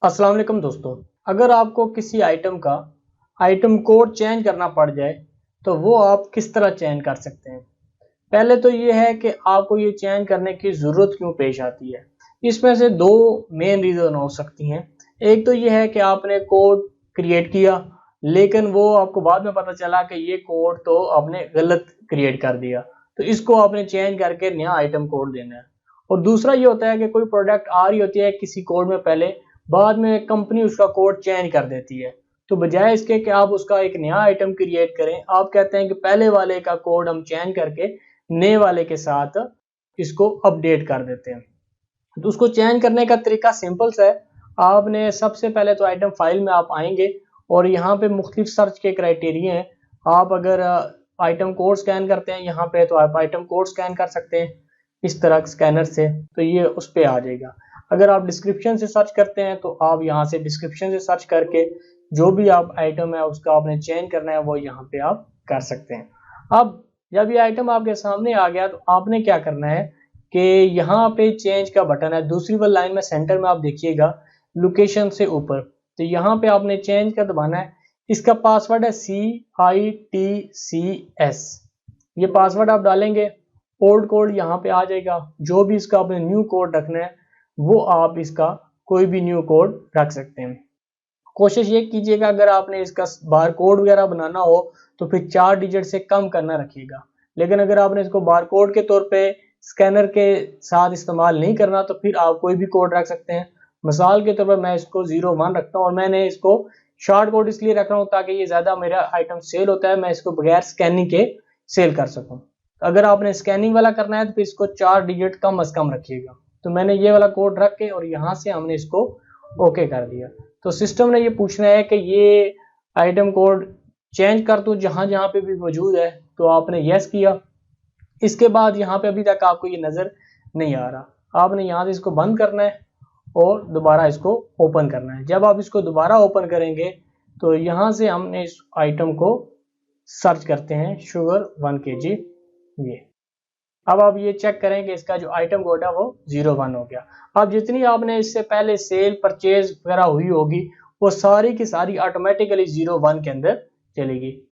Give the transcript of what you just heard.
अस्सलाम वालेकुम दोस्तों। अगर आपको किसी आइटम का आइटम कोड चेंज करना पड़ जाए तो वो आप किस तरह चेंज कर सकते हैं। पहले तो ये है कि आपको ये चेंज करने की ज़रूरत क्यों पेश आती है। इसमें से दो मेन रीज़न हो सकती हैं। एक तो ये है कि आपने कोड क्रिएट किया लेकिन वो आपको बाद में पता चला कि ये कोड तो आपने गलत क्रिएट कर दिया, तो इसको आपने चेंज करके नया आइटम कोड देना है। और दूसरा ये होता है कि कोई प्रोडक्ट आ रही होती है किसी कोड में पहले, बाद में कंपनी उसका कोड चेंज कर देती है। तो बजाय इसके कि आप उसका एक नया आइटम क्रिएट करें, आप कहते हैं कि पहले वाले का कोड हम चेंज करके नए वाले के साथ इसको अपडेट कर देते हैं। तो उसको चेंज करने का तरीका सिंपल सा है। आपने सबसे पहले तो आइटम फाइल में आप आएंगे और यहाँ पे मुख्तलिफ सर्च के क्राइटेरिया हैं। आप अगर आइटम कोड स्कैन करते हैं यहाँ पे, तो आप आइटम कोड स्कैन कर सकते हैं इस तरह स्कैनर से, तो ये उस पर आ जाएगा। अगर आप डिस्क्रिप्शन से सर्च करते हैं तो आप यहाँ से डिस्क्रिप्शन से सर्च करके जो भी आप आइटम है उसका आपने चेंज करना है वो यहाँ पे आप कर सकते हैं। अब जब ये आइटम आपके सामने आ गया तो आपने क्या करना है कि यहाँ पे चेंज का बटन है, दूसरी वाली लाइन में सेंटर में आप देखिएगा लोकेशन से ऊपर, तो यहाँ पे आपने चेंज का दबाना है। इसका पासवर्ड है CITCS। ये पासवर्ड आप डालेंगे, ओल्ड कोड यहाँ पे आ जाएगा। जो भी इसका आपने न्यू कोड रखना है वो आप इसका कोई भी न्यू कोड रख सकते हैं। कोशिश ये कीजिएगा अगर आपने इसका बार कोड वगैरह बनाना हो तो फिर 4 डिजिट से कम करना रखिएगा। लेकिन अगर आपने इसको बार कोड के तौर पे स्कैनर के साथ इस्तेमाल नहीं करना तो फिर आप कोई भी कोड रख सकते हैं। मिसाल के तौर पर मैं इसको 01 रखता हूँ और मैंने इसको शॉर्ट कोड इसलिए रख रहा हूँ ताकि ये ज़्यादा मेरा आइटम सेल होता है, मैं इसको बगैर स्कैनिंग के सेल कर सकूँ। अगर आपने स्कैनिंग वाला करना है तो फिर इसको 4 डिजिट कम अज कम रखिएगा। तो मैंने ये वाला कोड रख के और यहाँ से हमने इसको ओके कर दिया। तो सिस्टम ने ये पूछना है कि ये आइटम कोड चेंज कर दूं जहां जहां पे भी मौजूद है, तो आपने यस किया। इसके बाद यहाँ पे अभी तक आपको ये नजर नहीं आ रहा, आपने यहाँ से इसको बंद करना है और दोबारा इसको ओपन करना है। जब आप इसको दोबारा ओपन करेंगे तो यहाँ से हमने इस आइटम को सर्च करते हैं, शुगर 1 kg। ये अब आप ये चेक करें कि इसका जो आइटम कोड है वो 01 हो गया। अब जितनी आपने इससे पहले सेल परचेज वगैरह हुई होगी वो सारी की सारी ऑटोमेटिकली 01 के अंदर चलेगी।